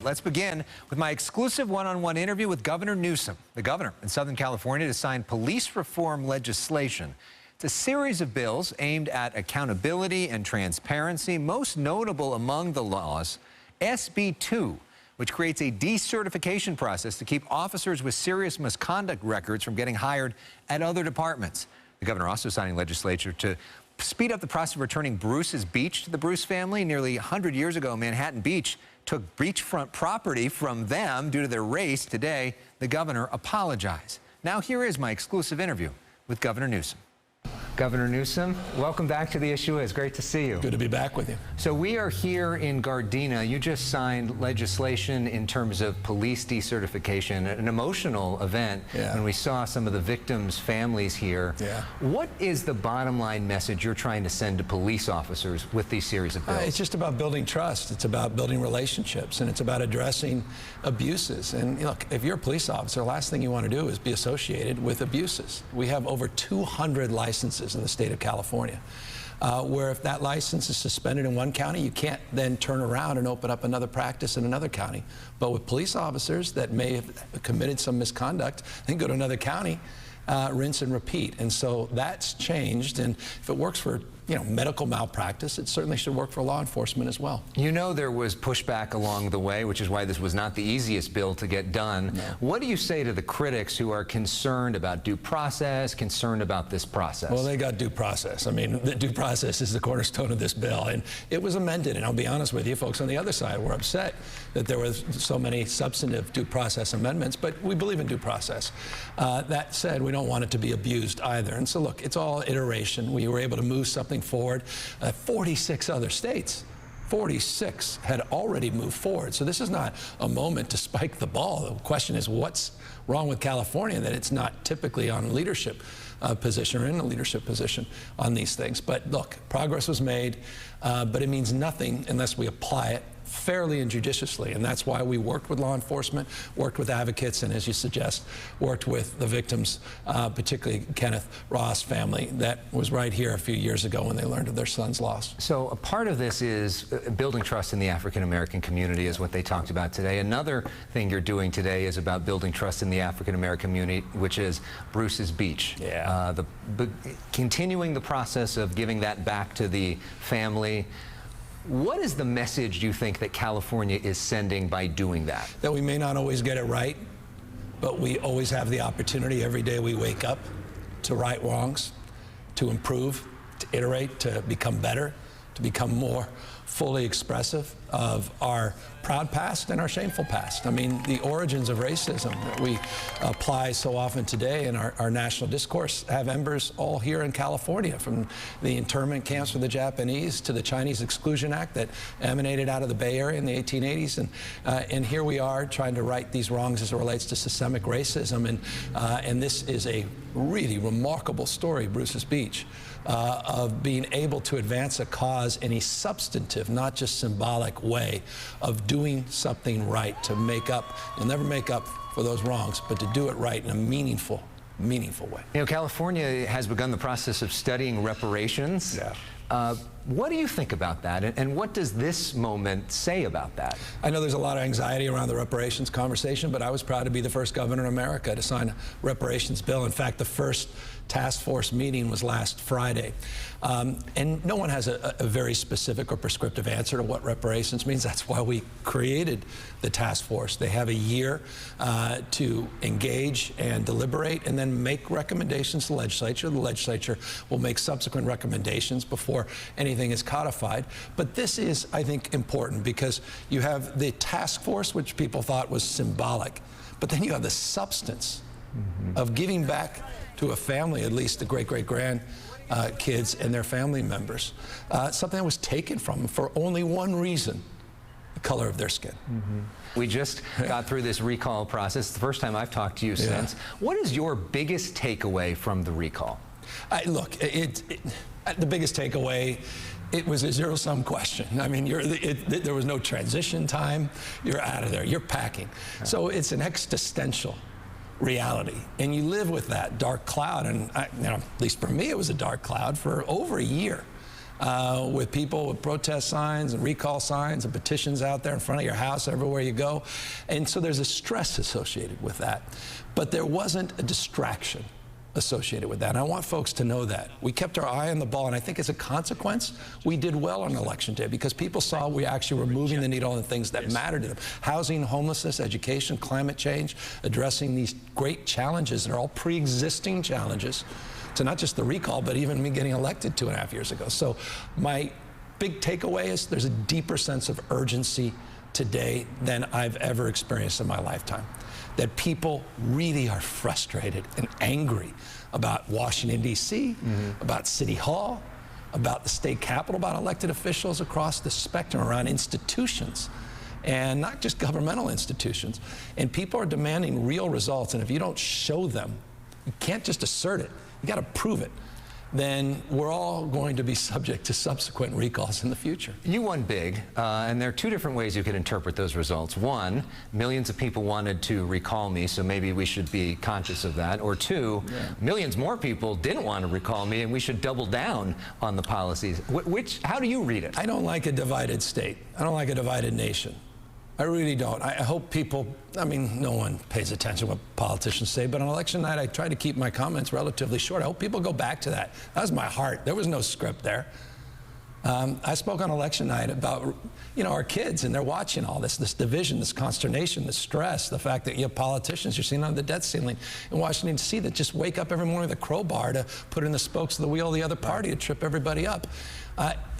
Let's begin with my exclusive one-on-one interview with Governor Newsom, the governor in Southern California, to sign police reform legislation. It's a series of bills aimed at accountability and transparency. Most notable among the laws, SB 2, which creates a decertification process to keep officers with serious misconduct records from getting hired at other departments. The governor also signing legislation to speed up the process of returning Bruce's Beach to the Bruce family. Nearly 100 years ago, Manhattan Beach took beachfront property from them due to their race. Today, the governor apologized. Now here is my exclusive interview with Governor Newsom. Governor Newsom, welcome back to The Issue. It's great to see you. Good to be back with you. So we are here in Gardena. You just signed legislation in terms of police decertification, an emotional event when we saw some of the victims' families here. What is the bottom line message you're trying to send to police officers with these series of bills? It's just about building trust. It's about building relationships, and it's about addressing abuses. And look, if you're a police officer, the last thing you want to do is be associated with abuses. We have over 200 licenses in the state of California, where if that license is suspended in one county, you can't then turn around and open up another practice in another county. But with police officers that may have committed some misconduct, they can go to another county, rinse and repeat. And so that's changed, and if it works for medical malpractice, it certainly should work for law enforcement as well. You know, there was pushback along the way, which is why this was not the easiest bill to get done. No. What do you say to the critics who are concerned about due process, concerned about this process? Well, they got due process. I mean, the due process is the cornerstone of this bill, and it was amended. And I'll be honest with you, folks on the other side were upset that there were so many substantive due process amendments, but we believe in due process. That said, we don't want it to be abused either. And so look, it's all iteration. We were able to move something forward. 46 other states, 46 had already moved forward. So this is not a moment to spike the ball. The question is, what's wrong with California that it's not typically on a leadership position or in a leadership position on these things? But look, progress was made, but it means nothing unless we apply it fairly and judiciously, and that's why we worked with law enforcement, worked with advocates, and as you suggest, worked with the victims, particularly Kenneth Ross' family that was right here a few years ago when they learned of their son's loss. So a part of this is building trust in the African-American community is what they talked about today. Another thing you're doing today is about building trust in the African-American community, which is Bruce's Beach. Continuing the process of giving that back to the family. What is the message you think that California is sending by doing that? That we may not always get it right, but we always have the opportunity every day we wake up to right wrongs, to improve, to iterate, to become better, to become more fully expressive of our proud past and our shameful past. I mean, the origins of racism that we apply so often today in our national discourse have embers all here in California, from the internment camps for the Japanese to the Chinese Exclusion Act that emanated out of the Bay Area in the 1880s. And here we are trying to right these wrongs as it relates to systemic racism. And this is a really remarkable story, Bruce's Beach, of being able to advance a cause in a substantive, not just symbolic way of doing something right to make up. You'll never make up for those wrongs, but to do it right in a meaningful way. You know, California has begun the process of studying reparations. What do you think about that, and what does this moment say about that? I know there's a lot of anxiety around the reparations conversation, but I was proud to be the first governor in America to sign a reparations bill. In fact, the first task force meeting was last Friday. And no one has a very specific or prescriptive answer to what reparations means. That's why we created the task force. They have a year to engage and deliberate and then make recommendations to the legislature. The legislature will make subsequent recommendations before anything is codified. But this is, I think, important because you have the task force, which people thought was symbolic, but then you have the substance of giving back to a family, at least the great-great-grand kids and their family members, something that was taken from them for only one reason: the color of their skin. We just got through this recall process. It's the first time I've talked to you since. What is your biggest takeaway from the recall? Look, the biggest takeaway, it was a zero-sum question. I mean, there was no transition time. You're out of there. You're packing. So it's an existential reality, and you live with that dark cloud. And at least for me, it was a dark cloud for over a year. with people with protest signs and recall signs and petitions out there in front of your house everywhere you go. And so there's a stress associated with that. But there wasn't a distraction associated with that. And I want folks to know that. We kept our eye on the ball, and I think as a consequence, we did well on Election Day because people saw we actually were moving the needle on the things that mattered to them. Housing, homelessness, education, climate change, addressing these great challenges that are all pre-existing challenges to not just the recall, but even me getting elected 2.5 years ago. So my big takeaway is there's a deeper sense of urgency today than I've ever experienced in my lifetime. That people really are frustrated and angry about Washington, D.C., about City Hall, about the state capitol, about elected officials across the spectrum, around institutions, and not just governmental institutions. And people are demanding real results, and if you don't show them, you can't just assert it, you got to prove it, then we're all going to be subject to subsequent recalls in the future. You won big, and there are two different ways you could interpret those results. One, millions of people wanted to recall me, so maybe we should be conscious of that. Or two, millions more people didn't want to recall me, and we should double down on the policies. How do you read it? I don't like a divided state. I don't like a divided nation. I really don't. I hope people, I mean, no one pays attention to what politicians say, but on election night, I try to keep my comments relatively short. I hope people go back to that. That was my heart. There was no script there. I spoke on election night about, our kids, and they're watching all this division, this consternation, this stress, the fact that you have politicians, you're seeing on the debt ceiling in Washington, D.C. that just wake up every morning with a crowbar to put in the spokes of the wheel of the other party to trip everybody up.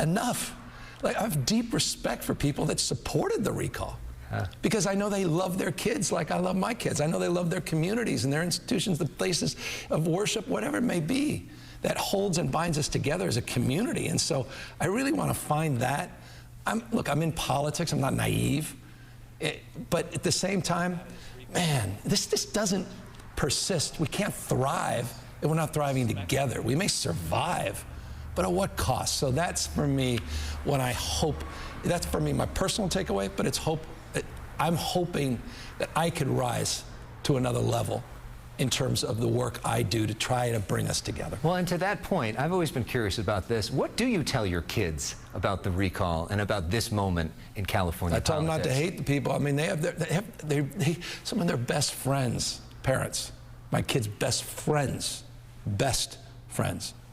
Enough. Like, I have deep respect for people that supported the recall. Because I know they love their kids like I love my kids. I know they love their communities and their institutions, the places of worship, whatever it may be, that holds and binds us together as a community. And so I really want to find that. Look, I'm in politics. I'm not naive. But at the same time, man, this doesn't persist. We can't thrive if we're not thriving together. We may survive, but at what cost? So that's for me what I hope. That's for me my personal takeaway, but it's hope. I'm hoping that I could rise to another level in terms of the work I do to try to bring us together. Well, and to that point, I've always been curious about this. What do you tell your kids about the recall and about this moment in California I tell politics? them not to hate the people. I mean, they have some of their best friends, parents, my kids' best friends,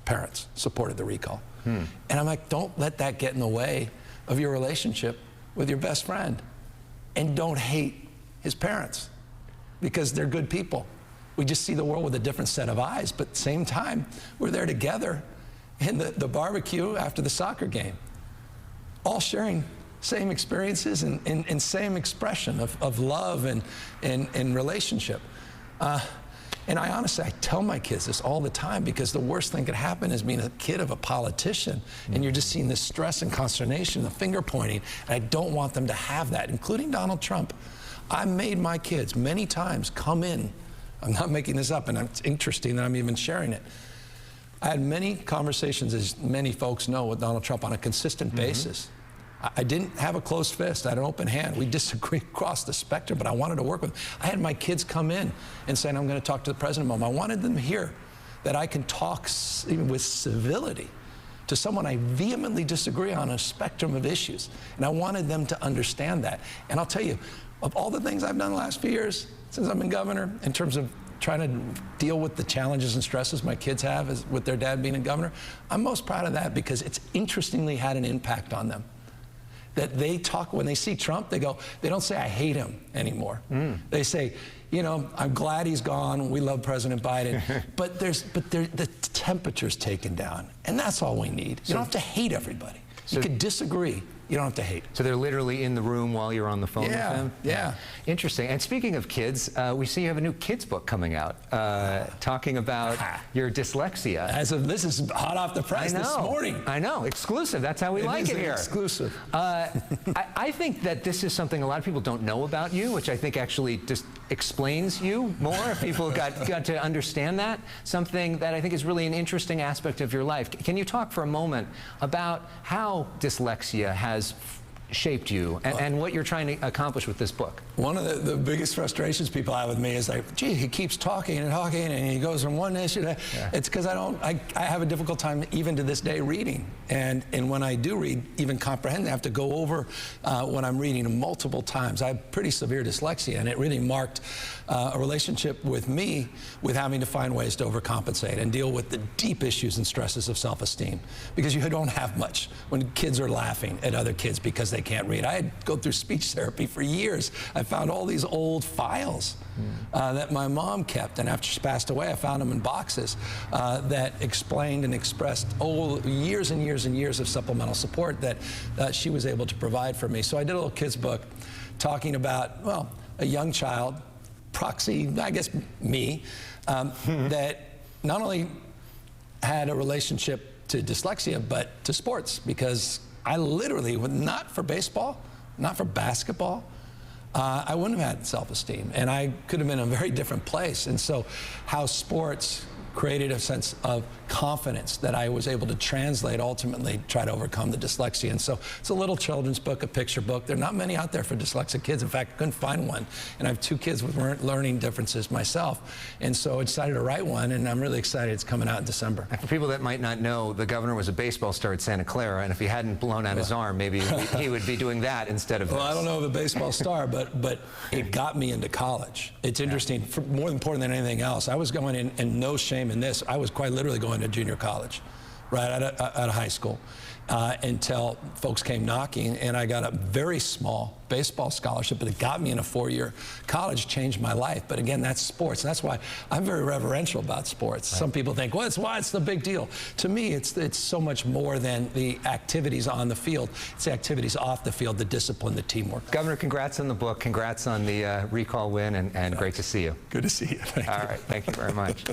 parents supported the recall. And I'm like, don't let that get in the way of your relationship with your best friend. And don't hate his parents, because they're good people. We just see the world with a different set of eyes, but at the same time, we're there together in the barbecue after the soccer game, all sharing same experiences and same expression of love and relationship. And I honestly, I tell my kids this all the time, because the worst thing could happen is being a kid of a politician and you're just seeing this stress and consternation, the finger pointing, and I don't want them to have that, including Donald Trump. I made my kids many times come in. I'm not making this up, and it's interesting that I'm even sharing it. I had many conversations, as many folks know, with Donald Trump on a consistent basis. I didn't have a closed fist. I had an open hand. We disagreed across the spectrum, but I wanted to work with him. I had my kids come in and saying, I'm going to talk to the president, Mom. I wanted them to hear that I can talk even with civility to someone I vehemently disagree on a spectrum of issues. And I wanted them to understand that. And I'll tell you, of all the things I've done the last few years since I've been governor, in terms of trying to deal with the challenges and stresses my kids have with their dad being a governor, I'm most proud of that, because it's interestingly had an impact on them. That they talk, when they see Trump, they don't say, I hate him anymore. They say, I'm glad he's gone. We love President Biden. but the temperature's taken down. And that's all we need. You don't have to hate everybody. You could disagree. You don't have to hate. So they're literally in the room while you're on the phone with them? Yeah. Interesting. And speaking of kids, we see you have a new kids book coming out, talking about your dyslexia. This is hot off the press this morning. I know. Exclusive. That's how we like it here. Exclusive. I think that this is something a lot of people don't know about you, which I think actually just explains you more if people got to understand that. Something that I think is really an interesting aspect of your life. Can you talk for a moment about how dyslexia has shaped you and what you're trying to accomplish with this book? One of the biggest frustrations people have with me is like, gee, he keeps talking and talking and he goes from one issue to, it's because I have a difficult time even to this day reading. And when I do read, even comprehend, I have to go over when I'm reading multiple times. I have pretty severe dyslexia, and it really marked a relationship with me with having to find ways to overcompensate and deal with the deep issues and stresses of self-esteem, because you don't have much when kids are laughing at other kids because they can't read. I had to go through speech therapy for years. I found all these old files that my mom kept, and after she passed away, I found them in boxes that explained and expressed years and years and years of supplemental support that she was able to provide for me. So I did a little kid's book talking about, well, a young child, proxy, I guess me, that not only had a relationship to dyslexia, but to sports, because I literally, not for baseball, not for basketball, I wouldn't have had self-esteem, and I could have been in a very different place. And so how sports created a sense of confidence that I was able to translate, ultimately try to overcome the dyslexia. And so it's a little children's book, a picture book. There are not many out there for dyslexic kids. In fact, I couldn't find one. And I have 2 kids with learning differences myself. And so I decided to write one, and I'm really excited it's coming out in December. And for people that might not know, the governor was a baseball star at Santa Clara, and if he hadn't blown out his arm, maybe he would be doing that instead of this. Well, I don't know of a baseball star, but it got me into college. It's interesting, more important than anything else. I was going in, and no shame in this, I was quite literally going to junior college, right out of high school, until folks came knocking, and I got a very small baseball scholarship, but it got me in a 4-year college, changed my life. But again, that's sports. And that's why I'm very reverential about sports. Right. Some people think, well, it's the big deal. To me, it's so much more than the activities on the field. It's the activities off the field, the discipline, the teamwork. Governor, congrats on the book. Congrats on the recall win, and great to see you. Good to see you. Thank you. All right. Thank you very much.